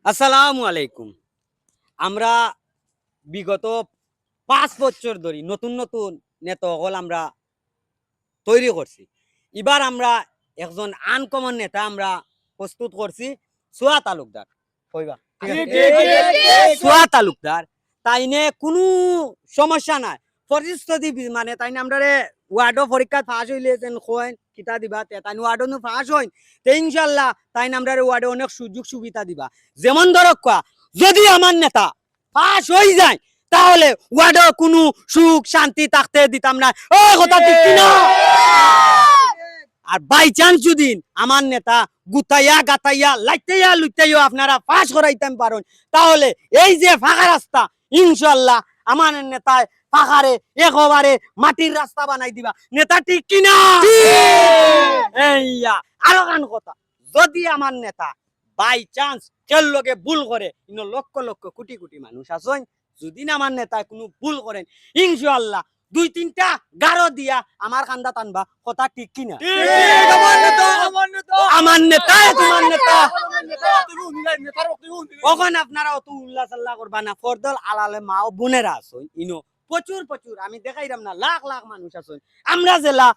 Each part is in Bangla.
আসসালামু আলাইকুম। আমরা বিগত ৫ বছর ধরে নতুন নতুন নেতাসকল আমরা তৈরি করছি। এবার আমরা একজন আনকমন নেতা আমরা প্রস্তুত করছি, সুয়া তালুকদার। কইবা ঠিক আছে? সুয়া তালুকদার তাইনে কোনো সমস্যা নাই। পরিস্থিতি মানে তাইনে আমরারে ওয়ার্ডও পরীক্ষা পাস হইলে যেন কইন কিতা দিবা তে তাইন ওয়ার্ডও পাস হইন তে ইনশাআল্লাহ তাইন আমরারে ওয়ার্ডে অনেক সুযোগ সুবিধা দিবা। যেমন ধরো যদি আমার নেতা পাস হয়ে যায় তাহলে ওয়ার্ডে কোনো সুখ শান্তি থাকতে দিতাম না। ও কথা ঠিক কিনা? আর বাই চান্স যদি আমার নেতা গুতাইয়া গাতাইয়া লাইতাইয়া লুইতাইয়া আপনারা পাস করাইতাম পারেন তাহলে এই যে ফাঁকা রাস্তা ইনশাআল্লাহ আমার নেতায় পাহাড়ে একবারে মাটির রাস্তা বানাই দিবা। নেতা ঠিক কিনা? এইয়া আরো গান কথা, যদি আমার নেতা বাই চান্স কেল লগে ভুল করে ইনো লক্ষ লক্ষ কোটি কোটি মানুষ আছেন, যদি না আমার নেতা কোনো ভুল করেন ইনশাআল্লাহ ২-৩টা গারো দিয়া আমার কান্দা টানবা। কথা ঠিক কিনা? আমার নেতা তোমার নেতা কখন আপনারা অত উল্লাস আল্লাহ করবা না। ফরদল আলালে মা ও বোনেরা আছেন ইনো প্রচুর প্রচুর, আমি দেখাইলাম না, লাখ লাখ মানুষ আছেন। আমরা জেলা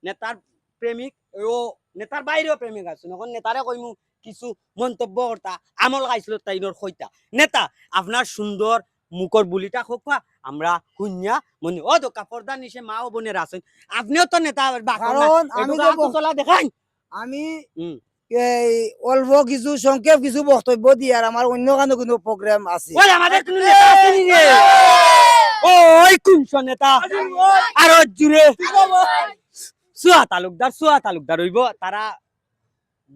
নেতার প্রেমিক ও নেতার বাইরেও প্রেমিক আছেন। এখন নেতারে কইমু কিছু মন্তব্য কর্তা আমল গাইছিল তাইনোর কইতা নেতা আপনার সুন্দর মুখর বুলিটা খোকা আমরা হুইয়া মনে ও দোকা পর্দা নিচে মা ও বোনের আছেন, আপনিও তো নেতা। কারণ আমি চলা দেখাই আমি এই অল্প কিছু সংক্ষেপ কিছু বক্তব্য দিই আর আমার অন্য কোনো প্রোগ্রাম আছে। ওই আমাদের কোনো নেতা আছে নি রে? ওই কোনছ নেতা আর জুড়ে সুয়া তালুকদার হইব। তারা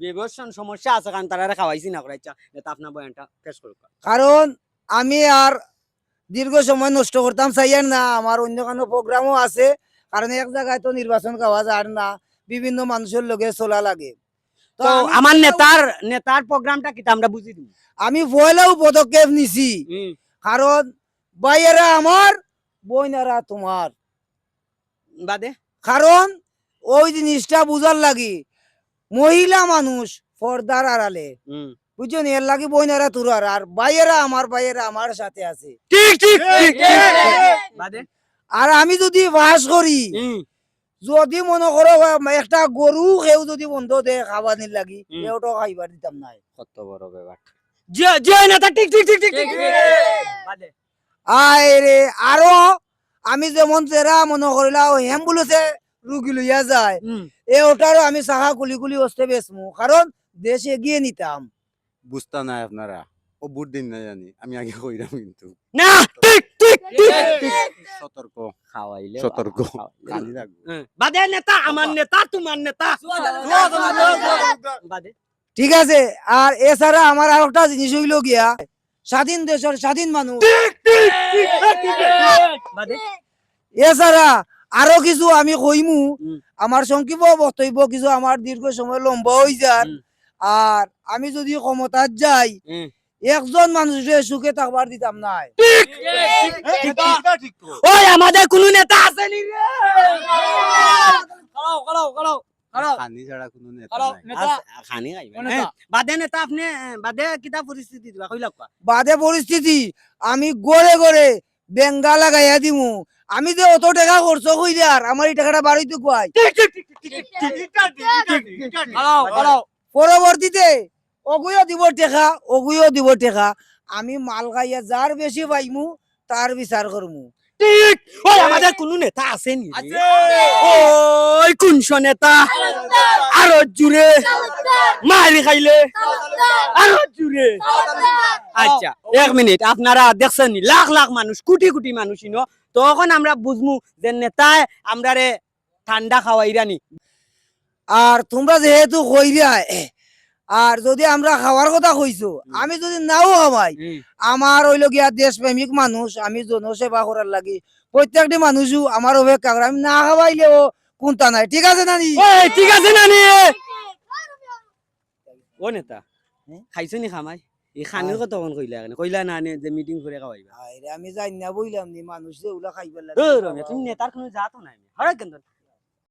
বিবেচন সমস্যা আছে কারণ তারা খাওয়াইছি না করাইছা। নেতা আপনার বয়ানটা পেশ করুক। কারণ আমি আর দীর্ঘ সময় নষ্ট করতাম চাইয়ার না, আমার অন্য কোনো প্রোগ্রামও আছে। কারণ এক জায়গায় তো নির্বাচন খাওয়া যায় না, বিভিন্ন মানুষের লগে চলা লাগে। তো আমার নেতার প্রোগ্রামটা কি আমরা বুঝি দিই। আমি পয়লাও পদক্ষেপ নিছি, কারণ বাইয়েরা আমার বইনারা তোমার বাদে, কারণ ওই জিনিসটা বুঝার লাগি মহিলা মানুষ পর্দার আড়ালে বুঝছেন, এর লাগি বইনারা তুরার আর বাইয়েরা আমার সাথে আছে। ঠিক ঠিক ঠিক বাদে আর আমি যদি বাস করি, যদি মনে করো একটা গরু কেউ যদি বন্ধ দে খাবানির লাগি এওটাও খাইবার দিতাম নাই। কত বড় ব্যাপার। জয় নেতা ঠিক ঠিক ঠিক ঠিক বাদে আরে আরো আমি যেমন যারা মনে করিলা অ্যাম্বুলেন্সে রুগী লইয়া যায় এ ওটারও আমি চাকা কুলি কুলি বসতে বেসমু, কারণ দেশ এগিয়ে নিতাম। বুঝতা নাই আপনারা ও বুট দিন না জানি আমি আগে কইরাম কিন্তু না ঠিক ঠিক সতর্ক খাওয়াইলে সতর্ক কালি রাখবো। বাদে নেতা আমার নেতা তোমার নেতা বাদে ঠিক আছে। আর এছাড়া আমার আর একটা জিনিস হইল গিয়া স্বাধীন দেশের স্বাধীন মানুষ। বাদে এছাড়া আরো কিছু আমি কইমু, আমার সংক্ষিপ্ত বক্তব্য কিছু আমার দীর্ঘ সময় লম্বা হয়ে যান। আর আমি যদি ক্ষমতার যাই একজন মানুষের সুখে থাকবার দিতাম নাই। ওই আমাদের কোন নেতা আছে নি রে? খানি ছাড়া কোনো নেতা নাই। খানি খাইবেন বাদে নেতা আপনি বাদে কিতা পরিস্থিতি দিবা কইলা কোয়া। বাদে পরিস্থিতি আমি গড়ে গড়ে বেঙ্গা লাগাইয়া দিমু। আমি যে অত টাকা খরচ কই আর আমার এই টাকাটা বাড়িতে কুয়াই। পরবর্তীতে অগুইও দিব টেকা আমি মাল খাইয়া যার বেশি পাইমু তার বিচার করমু। ঠিক। ওই আমাদের কোন নেতা আছে নি? ওই কোনছ নেতা আরো জুড়ে মারি খাইলে আরো জুড়ে। আচ্ছা 1 মিনিট, আপনারা দেখছেন নি লাখ লাখ মানুষ কোটি কোটি মানুষ ইনো, তখন আমরা বুঝমু যে নেতায় আমরারে ঠান্ডা খাওয়াইরানি। আর তোমরা যেহেতু কইরা আর যদি আমরা খাওয়ার কথা কইছো, আমি যদি নাও খাওয়াই আমার হইল গিয়া দেশপ্রেমিক মানুষ, আমি জনসেবা করার লাগি প্রত্যেকটি মানুষও আমার অপেক্ষা করে, আমি না খাওয়াইলেও কোনটা নাই। ঠিক আছে নানি? ঠিক আছে নানি। ও নেতা খাইছো নি খামাই এই খানির কথা কোন কইলা না যে মিটিং করে খাওয়াইবা। আমি জানি না বইলাম নি মানুষ যে ওগুলা খাইবার লাগে। তুমি নেতার কোনো জাতও নাই। হরে কেন